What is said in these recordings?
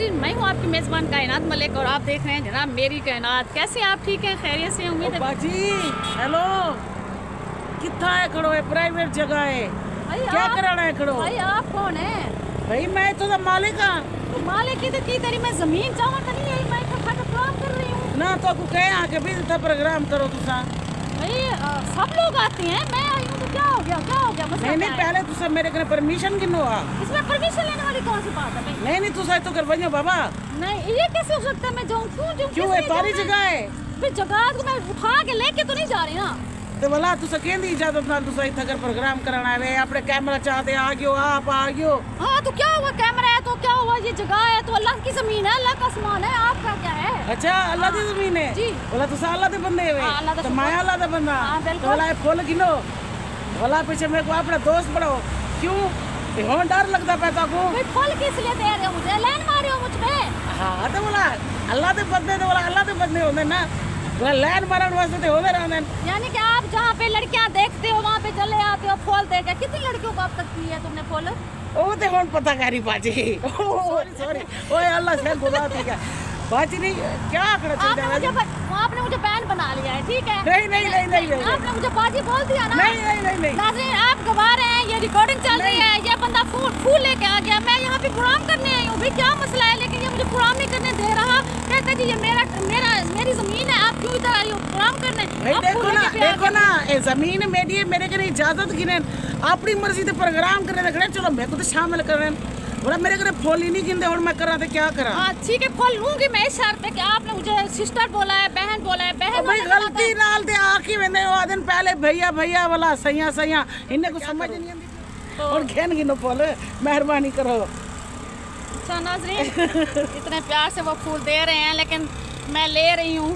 नाज़रीन, मैं हूँ आपकी मेज़बान कायनात मलिक और आप देख रहे हैं जनाब मेरी कायनात। कैसे आप ठीक हैं, खैरियत से? उम्मीद है। बाजी हेलो, कितना है खड़ो है? प्राइवेट जगह है, क्या कराना है खड़ो? भाई आप कौन है? भाई मैं तो मालिक हाँ। तो मालिक की तो की तेरी मैं जमीन चाहवा तो नहीं है, मैं तो प्रोग्राम कर रही हूँ ना। तो आपको कहे आके भी तो प्रोग्राम करो तुसा। भाई। सब लोग आते हैं, मैं आई हूँ तो क्या हो गया? क्या हो गया? मसला नहीं क्या है? पहले तुसा मेरे कने परमिशन किनो आ? इसमें परमिशन लेने वाली कौन सी बात है भाई? नहीं तुसा तो करवाइयो बाबा। नहीं, ये कैसे हो सकता है? मैं जाऊँ क्यों है? तारी जगह है। फिर जगह को मैं उठा के लेके तो नहीं जा रही ना। तो भला तुसा कहंदी इजाजत नाल तुसा इत्थे अगर प्रोग्राम कराना है, अपने कैमरा चाहते आ गयो, आप आ गयो। हाँ तो क्या हुआ? कैमरा है तो क्या हुआ? ये जगह है तो अल्लाह की जमीन है, अल्लाह का आसमान है, आपका क्या है? अच्छा, अल्लाह दी जमीन है जी। भला तुसा अल्लाह दे बंदे है। हाँ, अल्लाह दा तो शुक्र। मैं अल्लाह दा बंदा। हाँ, बिल्कुल। तो भला ये फुल गिनो, भला पीछे मेरे को अपना दोस्त बढ़ाओ। क्यों हो डर लगता पैसा को? भाई फल किस लिए दे रहे हो मुझे? लाइन मारे हो मुझ पे? हाँ तो बोला अल्लाह दे बंदे, तो बोला अल्लाह दे बंदे होंगे ना, बोला लैन मारन वास्ते तो होते रहते हैं। यानी कि आप जहाँ पे लड़कियाँ देखते हो वहाँ पे चले आते हो फूल दे के। कितनी लड़कियों को अब तक की है तुमने फूल? ओ ते हुन पता करी बाजी। सॉरी ओए अल्लाह से खुदा ठीक है बाजी। नहीं क्या कर आपने मुझे बैन बना लिया है, ठीक है? नहीं आपने मुझे बाजी बोल दिया ना। नहीं नाज़रीन आप गवाह रहे हैं, ये रिकॉर्डिंग चल रही है। ये बंदा फूल लेके आ गया, मैं यहाँ पे प्रोग्राम करने आई हूँ। भाई क्या मसला है? लेकिन ये मुझे प्रोग्राम नहीं करने दे रहा, कहते जी ये मेरी जमीन है, आप क्यों इधर आई हो प्रोग्राम करने? देखो ना ये जमीन मेरी है, मेरे को इजाजत गिने अपनी मर्जी से प्रोग्राम करने लगे। चलो मेरे को तो शामिल कर रहे हैं, बोला मेरे को फूल ही नहीं गिनते और मैं करा तो क्या करा? हाँ ठीक है, फूल लूंगी मैं इस शर्त पे कि आपने मुझे सिस्टर बोला है, बहन बोला है। बहन भाई गलती नाल ते आखी वेंदे ओ दिन पहले भैया वाला सैया इन्हें को समझ नहीं आती और घेन गिनो फूल। मेहरबानी करो। अच्छा नाज़रीन, इतने प्यार से वो फूल दे रहे हैं लेकिन मैं ले रही हूँ,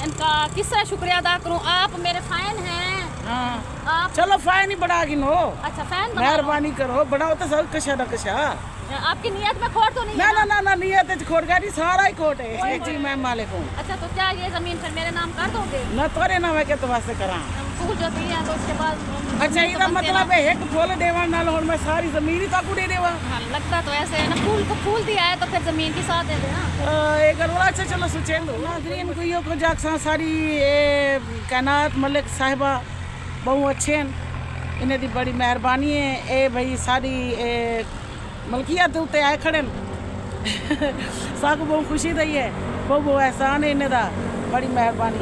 इनका किस तरह शुक्रिया अदा करूँ? आप मेरे फैन हैं। हाँ आप चलो फाइन ही बढ़ा गिनो। अच्छा फैन मेहरबानी करो, बढ़ाओ तो सब कशा न कशा। आपकी नियत में खोट तो नहीं है? ना नियत खोट गाड़ी सारा ही खोट है जी। मैं मालिक हूँ। अच्छा तो क्या ये जमीन फिर मेरे नाम कर दोगे? न तोरे नाम है के तो वास्ते करा। फूल जो दिए हैं तो उसके बाद अच्छा इसका मतलब है एक फूल देवा नाल हुन मैं सारी जमीन ही ताकू दे देवा? हाँ, लगता तो ऐसे है ना। फूल को फूल दिया है तो फिर जमीन के साथ दे देना। एक गलवा। अच्छा चलो सोचे नाज़रीन को यो को जाकसा सारी कायनात मलिक साहिबा बहु अच्छे हैं, इन्हें दी बड़ी मेहरबानी है। ए भाई सारी मलकियत उत्ते आए खड़े साकू बहुत खुशी दई है, बहुत एहसान है इन्हें दा, बड़ी मेहरबानी।